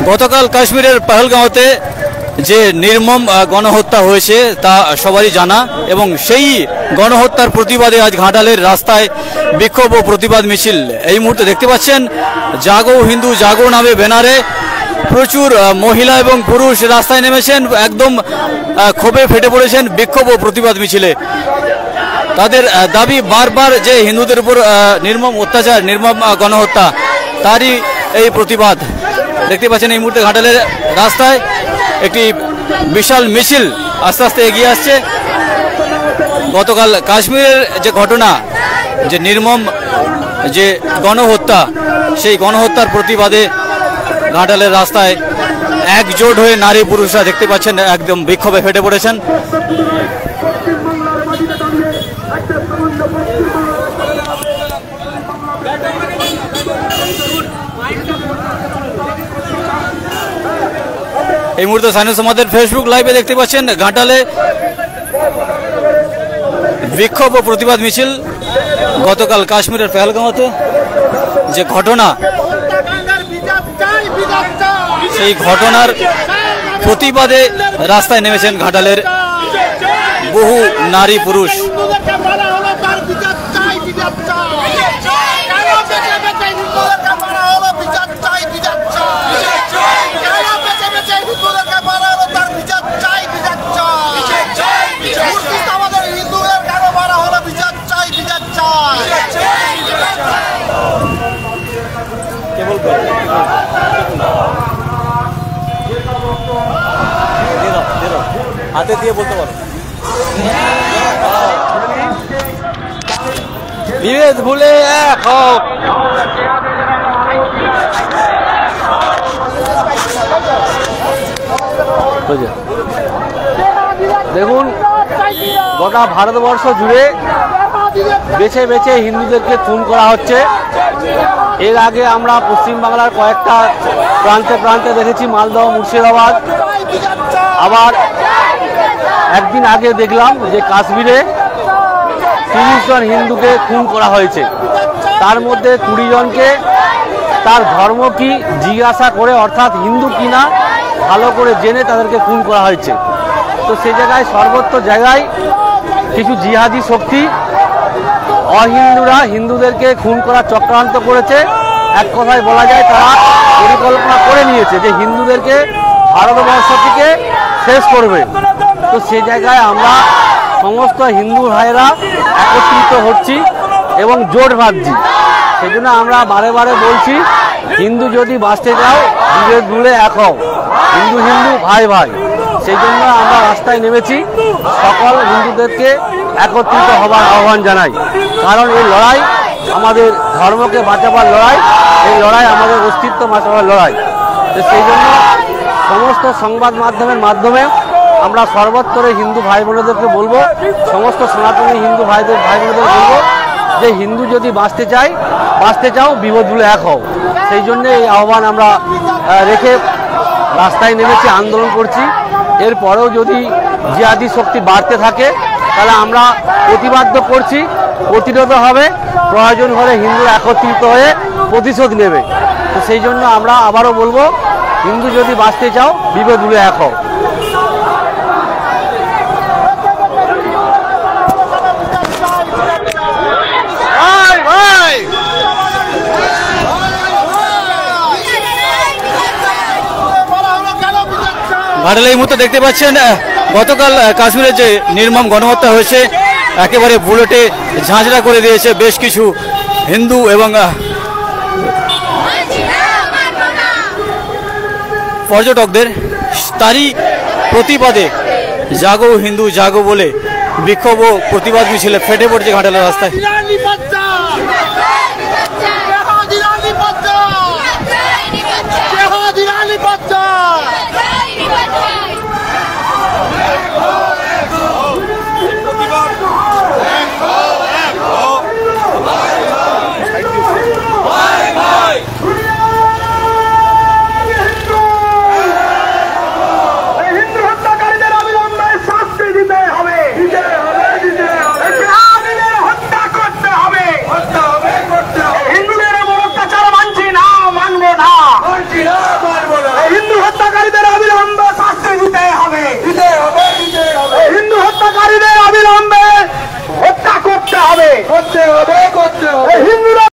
গতকাল কাশ্মীরের পহলগাঁওতে যে নির্মম গণহত্যা হয়েছে তা সবারই জানা, এবং সেই গণহত্যার প্রতিবাদে আজ ঘাটালের রাস্তায় বিক্ষোভ ও প্রতিবাদ মিছিল। এই মুহূর্তে দেখতে পাচ্ছেন জাগো হিন্দু জাগো নামে ব্যানারে প্রচুর মহিলা এবং পুরুষ রাস্তায় নেমেছেন, একদম ক্ষোভে ফেটে পড়েছেন বিক্ষোভ ও প্রতিবাদ মিছিলে। তাদের দাবি বারবার যে হিন্দুদের উপর নির্মম অত্যাচার, নির্মম গণহত্যা, তারই এই প্রতিবাদ। দেখতে পাচ্ছেন এই মুহূর্তে ঘাটালের রাস্তায় একটি বিশাল মিছিল আস্তে আস্তে এগিয়ে আসছে। গতকাল কাশ্মীরের যে ঘটনা, যে নির্মম যে গণহত্যা, সেই গণহত্যার প্রতিবাদে ঘাটালের রাস্তায় একজোট হয়ে নারী পুরুষরা দেখতে পাচ্ছেন একদম বিক্ষোভে ফেটে পড়েছেন। এই মুহূর্তে সাইন্স আমাদের ফেসবুক লাইভে দেখতে পাচ্ছেন ঘাটালে বিক্ষোভ ও প্রতিবাদ মিছিল। গতকাল কাশ্মীরের পহলগাঁওতে যে ঘটনা, সেই ঘটনার প্রতিবাদে রাস্তায় নেমেছেন ঘাটালের বহু নারী পুরুষ। হাতে দিয়ে বলতে পারো, বিভেদ ভুলে এক হও। দেখুন, গোটা ভারতবর্ষ জুড়ে বেছে বেছে হিন্দুদেরকে খুন করা হচ্ছে। এর আগে আমরা পশ্চিমবাংলার কয়েকটা প্রান্তে প্রান্তে দেখেছি, মালদহ, মুর্শিদাবাদ। আবার একদিন আগে দেখলাম যে কাশ্মীরে 30 জন হিন্দুকে খুন করা হয়েছে। তার মধ্যে 20 জনকে তার ধর্ম কি জিজ্ঞাসা করে, অর্থাৎ হিন্দু কিনা ভালো করে জেনে তাদেরকে খুন করা হয়েছে। তো সে জায়গায় সর্বত্র জায়গায় কিছু জিহাদি শক্তি অহিন্দুরা হিন্দুদেরকে খুন করার চক্রান্ত করেছে। এক কথায় বলা যায় তারা পরিকল্পনা করে নিয়েছে যে হিন্দুদেরকে ভারতবর্ষ থেকে শেষ করবে। তো সে জায়গায় আমরা সমস্ত হিন্দু ভাইরা একত্রিত হচ্ছি এবং জোট বাঁধছি। সেই জন্য আমরা বারে বারে বলছি, হিন্দু যদি বাঁচতে চাও বিভেদ ভুলে এক হও, হিন্দু হিন্দু ভাই ভাই। সেই জন্য আমরা রাস্তায় নেমেছি, সকল হিন্দুদেরকে একত্রিত হবার আহ্বান জানাই। কারণ এই লড়াই আমাদের ধর্মকে বাঁচাবার লড়াই, এই লড়াই আমাদের অস্তিত্ব বাঁচাবার লড়াই। তো সেই জন্য সমস্ত সংবাদ মাধ্যমের মাধ্যমে আমরা সর্বত্রে হিন্দু ভাই বোনেদেরকে বলবো, সমস্ত সনাতনী হিন্দু ভাই বোনেদের বলবো যে হিন্দু যদি বাঁচতে চাও বিভেদ ভুলে এক হও। সেই জন্য এই আহ্বান আমরা রেখে রাস্তায় নেমেছি, আন্দোলন করছি। এরপরেও যদি জিহাদি শক্তি বাড়তে থাকে তাহলে আমরা প্রতিবাদ করছি, প্রতিরোধ হবে, প্রয়োজন হলে হিন্দুরা একত্রিত হয়ে প্রতিশোধ নেবে। তো সেই জন্য আমরা আবারও বলবো, হিন্দু যদি বাঁচতে চাও বিভেদ ভুলে এক হও। ঘাটালে এই মুহূর্তে দেখতে পাচ্ছেন গতকাল কাশ্মীরে যে নির্মম গণহত্যা হয়েছে, একেবারে বুলেটে ঝাঁঝরা করে দিয়েছে বেশ কিছু হিন্দু এবং পর্যটকদের। তারই প্রতিবাদে জাগো হিন্দু জাগো বলে বিক্ষোভ ও প্রতিবাদ মিছিলে ফেটে পড়ছে ঘাটালের রাস্তায়।